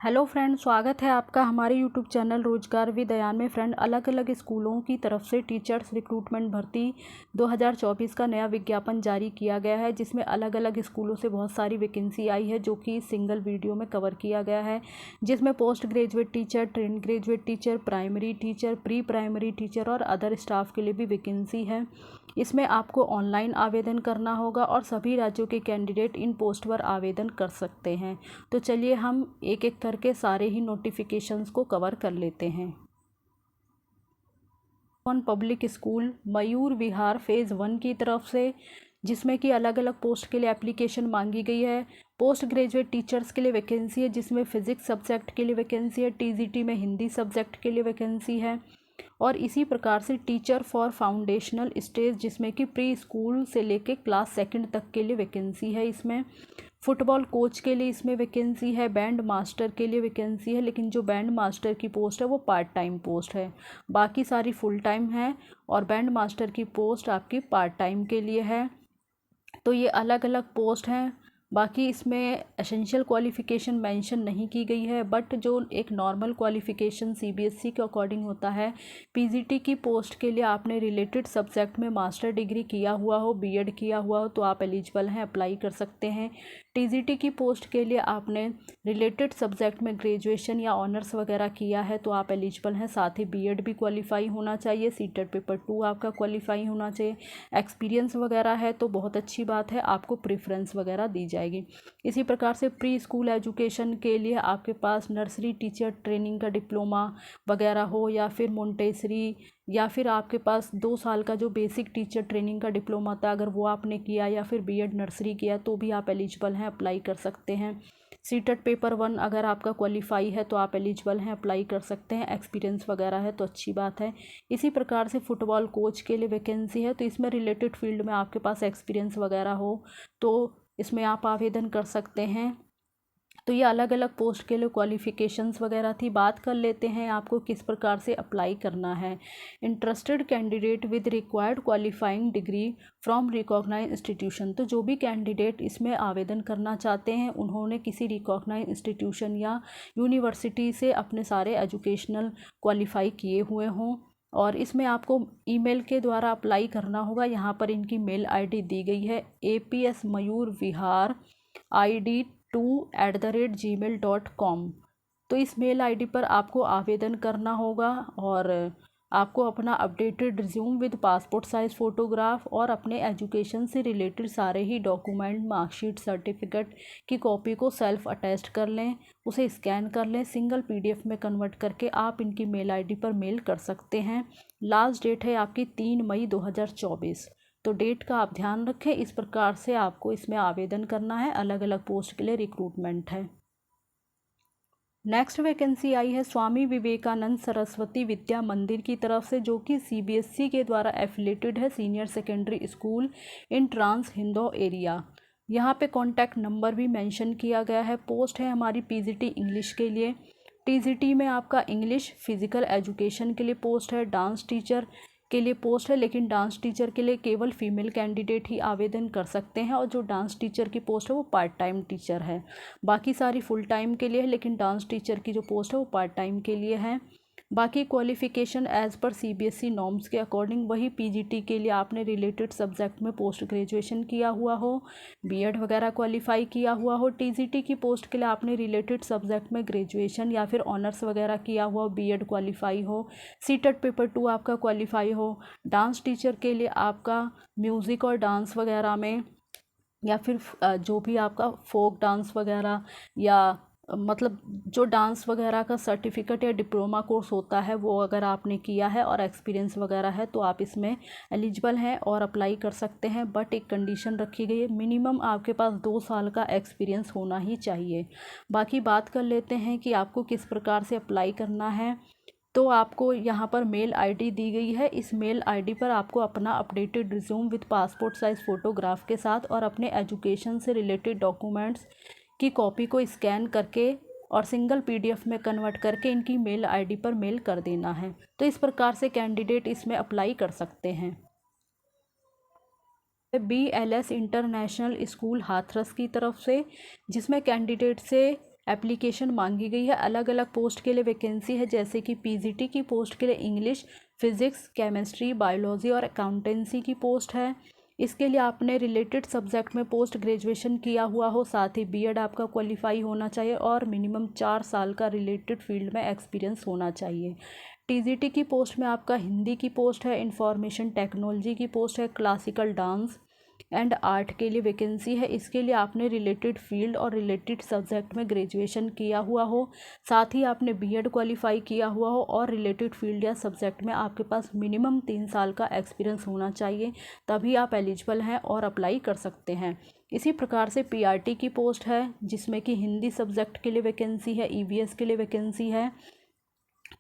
Hello friend, स्वागत है आपका हमारे यूट्यूब चैनल रोजगार विद अयान में। फ्रेंड, अलग अलग स्कूलों की तरफ से टीचर्स रिक्रूटमेंट भर्ती 2024 का नया विज्ञापन जारी किया गया है, जिसमें अलग अलग स्कूलों से बहुत सारी वैकेंसी आई है, जो कि सिंगल वीडियो में कवर किया गया है। जिसमें post graduate teacher, trained graduate teacher, primary teacher, pre primary teacher और अदर स्टाफ के लिए भी वैकेंसी है। इसमें आपको ऑनलाइन आवेदन करना होगा और सभी राज्यों के कैंडिडेट इन पोस्ट पर आवेदन कर सकते हैं। तो चलिए हम एक एक करके सारे ही नोटिफिकेशंस को कवर कर लेते हैं। Public school Mayur Vihar phase 1 की तरफ से, जिसमें कि अलग अलग पोस्ट के लिए एप्लीकेशन मांगी गई है। पोस्ट ग्रेजुएट टीचर्स के लिए वैकेंसी है, जिसमें फिजिक्स सब्जेक्ट के लिए वैकेंसी है, टीजीटी में हिंदी सब्जेक्ट के लिए वैकेंसी है। और इसी प्रकार से टीचर फॉर फाउंडेशनल स्टेज, जिसमें कि प्री स्कूल से लेके क्लास 2 तक के लिए वैकेंसी है। इसमें फुटबॉल कोच के लिए इसमें वैकेंसी है, बैंड मास्टर के लिए वैकेंसी है, लेकिन जो बैंड मास्टर की पोस्ट है वो पार्ट टाइम पोस्ट है, बाकी सारी फुल टाइम है। और बैंड मास्टर की पोस्ट आपकी पार्ट टाइम के लिए है। तो ये अलग अलग पोस्ट हैं। बाकी इसमें एसेंशियल क्वालिफ़िकेशन मेंशन नहीं की गई है, बट जो एक नॉर्मल क्वालिफ़िकेशन सीबीएसई के अकॉर्डिंग होता है, पीजीटी की पोस्ट के लिए आपने रिलेटेड सब्जेक्ट में मास्टर डिग्री किया हुआ हो, बीएड किया हुआ हो, तो आप एलिजिबल हैं, अप्लाई कर सकते हैं। टीजीटी की पोस्ट के लिए आपने रिलेटेड सब्जेक्ट में ग्रेजुएशन या ऑनर्स वगैरह किया है, तो आप एलिजिबल हैं। साथ ही बीएड भी क्वालिफाई होना चाहिए, सीटेट पेपर 2 आपका क्वालिफाई होना चाहिए। एक्सपीरियंस वगैरह है तो बहुत अच्छी बात है, आपको प्रेफरेंस वगैरह दी जाएगी। इसी प्रकार से प्री स्कूल एजुकेशन के लिए आपके पास नर्सरी टीचर ट्रेनिंग का डिप्लोमा वगैरह हो, या फिर मोंटेसरी, या फिर आपके पास 2 साल का जो बेसिक टीचर ट्रेनिंग का डिप्लोमा था, अगर वो आपने किया, या फिर बीएड नर्सरी किया, तो भी आप एलिजिबल हैं, अप्लाई कर सकते हैं। सीटेट पेपर 1 अगर आपका क्वालिफाई है तो आप एलिजिबल हैं, अप्लाई कर सकते हैं। एक्सपीरियंस वगैरह है तो अच्छी बात है। इसी प्रकार से फुटबॉल कोच के लिए वैकेंसी है, तो इसमें रिलेटेड फील्ड में आपके पास एक्सपीरियंस वगैरह हो तो इसमें आप आवेदन कर सकते हैं। तो ये अलग अलग पोस्ट के लिए क्वालिफ़िकेशंस वगैरह थी। बात कर लेते हैं आपको किस प्रकार से अप्लाई करना है। Interested candidate with required qualifying degree from recognise institution, तो जो भी कैंडिडेट इसमें आवेदन करना चाहते हैं, उन्होंने किसी रिकॉग्नाइज इंस्टीट्यूशन या यूनिवर्सिटी से अपने सारे एजुकेशनल क्वालिफाई किए हुए हों। और इसमें आपको ईमेल के द्वारा अप्लाई करना होगा। यहाँ पर इनकी मेल आईडी दी गई है, apsmayurvihar2@gmail.com। तो इस मेल आईडी पर आपको आवेदन करना होगा और आपको अपना updated resume with passport size photograph और अपने एजुकेशन से रिलेटेड सारे ही डॉक्यूमेंट, मार्कशीट, सर्टिफिकेट की कॉपी को सेल्फ अटैच्ड कर लें, उसे स्कैन कर लें, सिंगल पीडीएफ में कन्वर्ट करके आप इनकी मेल आईडी पर मेल कर सकते हैं। लास्ट डेट है आपकी 3 मई 2024। तो डेट का आप ध्यान रखें। इस प्रकार से आपको इसमें आवेदन करना है। अलग अलग पोस्ट के लिए रिक्रूटमेंट है। नेक्स्ट वैकेंसी आई है स्वामी विवेकानंद सरस्वती विद्या मंदिर की तरफ से, जो कि सीबीएसई के द्वारा एफिलेटेड है, senior secondary school in trans Hindon area. यहाँ पे कॉन्टैक्ट नंबर भी मेंशन किया गया है। पोस्ट है हमारी पीजीटी इंग्लिश के लिए। टीजीटी में आपका इंग्लिश फिजिकल एजुकेशन के लिए पोस्ट है। डांस टीचर के लिए पोस्ट है, लेकिन डांस टीचर के लिए केवल फीमेल कैंडिडेट ही आवेदन कर सकते हैं, और जो डांस टीचर की पोस्ट है वो पार्ट टाइम टीचर है। बाकी सारी फुल टाइम के लिए है, लेकिन डांस टीचर की जो पोस्ट है वो पार्ट टाइम के लिए है। बाकी qualification as per CBSE norms के अकॉर्डिंग वही पीजीटी के लिए आपने रिलेटेड सब्जेक्ट में पोस्ट ग्रेजुएशन किया हुआ हो, बीएड वगैरह क्वालिफाई किया हुआ हो। टीजीटी की पोस्ट के लिए आपने रिलेटेड सब्जेक्ट में ग्रेजुएशन या फिर ऑनर्स वगैरह किया हुआ हो, बीएड क्वालिफाई हो, सीटेट पेपर 2 आपका क्वालिफाई हो। डांस टीचर के लिए आपका म्यूज़िक और डांस वगैरह में, या फिर जो भी आपका फोक डांस वगैरह, या मतलब जो डांस वगैरह का सर्टिफिकेट या डिप्लोमा कोर्स होता है, वो अगर आपने किया है और एक्सपीरियंस वगैरह है, तो आप इसमें एलिजिबल हैं और अप्लाई कर सकते हैं। बट एक कंडीशन रखी गई है, मिनिमम आपके पास 2 साल का एक्सपीरियंस होना ही चाहिए। बाकी बात कर लेते हैं कि आपको किस प्रकार से अप्लाई करना है। तो आपको यहाँ पर मेल आईडी दी गई है। इस मेल आईडी पर आपको अपना updated resume with passport size photograph के साथ और अपने एजुकेशन से रिलेटेड डॉक्यूमेंट्स की कॉपी को स्कैन करके और सिंगल पीडीएफ में कन्वर्ट करके इनकी मेल आईडी पर मेल कर देना है। तो इस प्रकार से कैंडिडेट इसमें अप्लाई कर सकते हैं। BLS इंटरनेशनल स्कूल हाथरस की तरफ से, जिसमें कैंडिडेट से एप्लीकेशन मांगी गई है। अलग अलग पोस्ट के लिए वैकेंसी है, जैसे कि पीजीटी की पोस्ट के लिए इंग्लिश, फिजिक्स, केमिस्ट्री, बायोलॉजी और अकाउंटेंसी की पोस्ट है। इसके लिए आपने रिलेटेड सब्जेक्ट में पोस्ट ग्रेजुएशन किया हुआ हो, साथ ही बीएड आपका क्वालिफाई होना चाहिए और मिनिमम 4 साल का रिलेटेड फील्ड में एक्सपीरियंस होना चाहिए। टीजीटी की पोस्ट में आपका हिंदी की पोस्ट है, इंफॉर्मेशन टेक्नोलॉजी की पोस्ट है, क्लासिकल डांस एंड आर्ट के लिए वैकेंसी है। इसके लिए आपने रिलेटेड फील्ड और रिलेटेड सब्जेक्ट में ग्रेजुएशन किया हुआ हो, साथ ही आपने बीएड क्वालिफाई किया हुआ हो और रिलेटेड फील्ड या सब्जेक्ट में आपके पास मिनिमम 3 साल का एक्सपीरियंस होना चाहिए, तभी आप एलिजिबल हैं और अप्लाई कर सकते हैं। इसी प्रकार से पीआरटी की पोस्ट है, जिसमें कि हिंदी सब्जेक्ट के लिए वैकेंसी है, ईवीएस के लिए वैकेंसी है।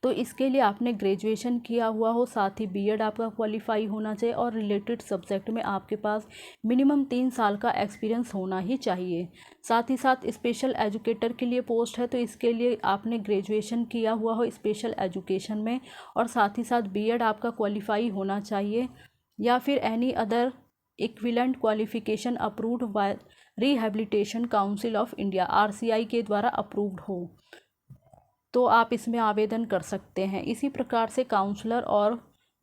तो इसके लिए आपने ग्रेजुएशन किया हुआ हो, साथ ही बीएड आपका क्वालिफाई होना चाहिए और रिलेटेड सब्जेक्ट में आपके पास मिनिमम 3 साल का एक्सपीरियंस होना ही चाहिए। साथ ही साथ स्पेशल एजुकेटर के लिए पोस्ट है, तो इसके लिए आपने ग्रेजुएशन किया हुआ हो स्पेशल एजुकेशन में और साथ ही साथ बीएड आपका क्वालिफाई होना चाहिए या फिर any other equivalent qualification approved by rehabilitation council of India RCI के द्वारा अप्रूव्ड हो, तो आप इसमें आवेदन कर सकते हैं। इसी प्रकार से काउंसलर और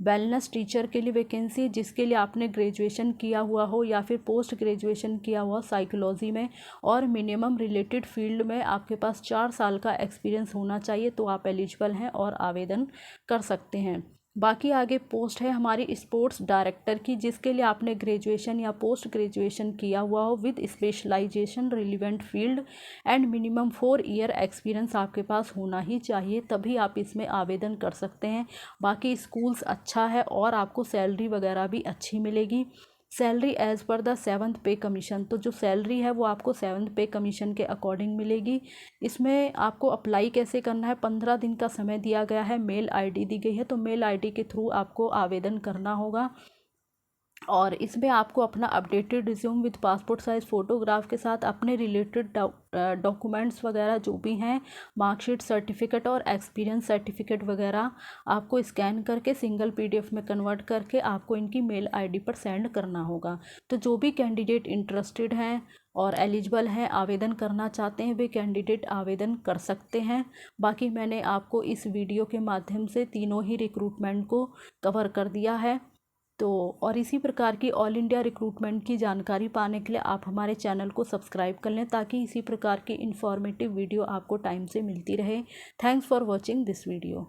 वेलनेस टीचर के लिए वैकेंसी है, जिसके लिए आपने ग्रेजुएशन किया हुआ हो या फिर पोस्ट ग्रेजुएशन किया हुआ साइकोलॉजी में और मिनिमम रिलेटेड फील्ड में आपके पास 4 साल का एक्सपीरियंस होना चाहिए, तो आप एलिजिबल हैं और आवेदन कर सकते हैं। बाकी आगे पोस्ट है हमारी स्पोर्ट्स डायरेक्टर की, जिसके लिए आपने ग्रेजुएशन या पोस्ट ग्रेजुएशन किया हुआ हो with specialisation relevant field and minimum 4 year experience आपके पास होना ही चाहिए, तभी आप इसमें आवेदन कर सकते हैं। बाकी स्कूल्स अच्छा है और आपको सैलरी वगैरह भी अच्छी मिलेगी। Salary as per the 7th पे कमीशन, तो जो सैलरी है वो आपको 7th पे कमीशन के अकॉर्डिंग मिलेगी। इसमें आपको अप्लाई कैसे करना है, 15 दिन का समय दिया गया है, मेल आईडी दी गई है, तो मेल आईडी के थ्रू आपको आवेदन करना होगा और इसमें आपको अपना updated resume with passport size photograph के साथ अपने रिलेटेड डॉक्यूमेंट्स वगैरह जो भी हैं, मार्कशीट, सर्टिफिकेट और एक्सपीरियंस सर्टिफिकेट वगैरह आपको स्कैन करके सिंगल पीडीएफ में कन्वर्ट करके आपको इनकी मेल आईडी पर सेंड करना होगा। तो जो भी कैंडिडेट इंटरेस्टेड हैं और एलिजिबल हैं, आवेदन करना चाहते हैं, वे कैंडिडेट आवेदन कर सकते हैं। बाकी मैंने आपको इस वीडियो के माध्यम से तीनों ही रिक्रूटमेंट को कवर कर दिया है। तो और इसी प्रकार की ऑल इंडिया रिक्रूटमेंट की जानकारी पाने के लिए आप हमारे चैनल को सब्सक्राइब कर लें, ताकि इसी प्रकार की इन्फॉर्मेटिव वीडियो आपको टाइम से मिलती रहे। Thanks for watching this video.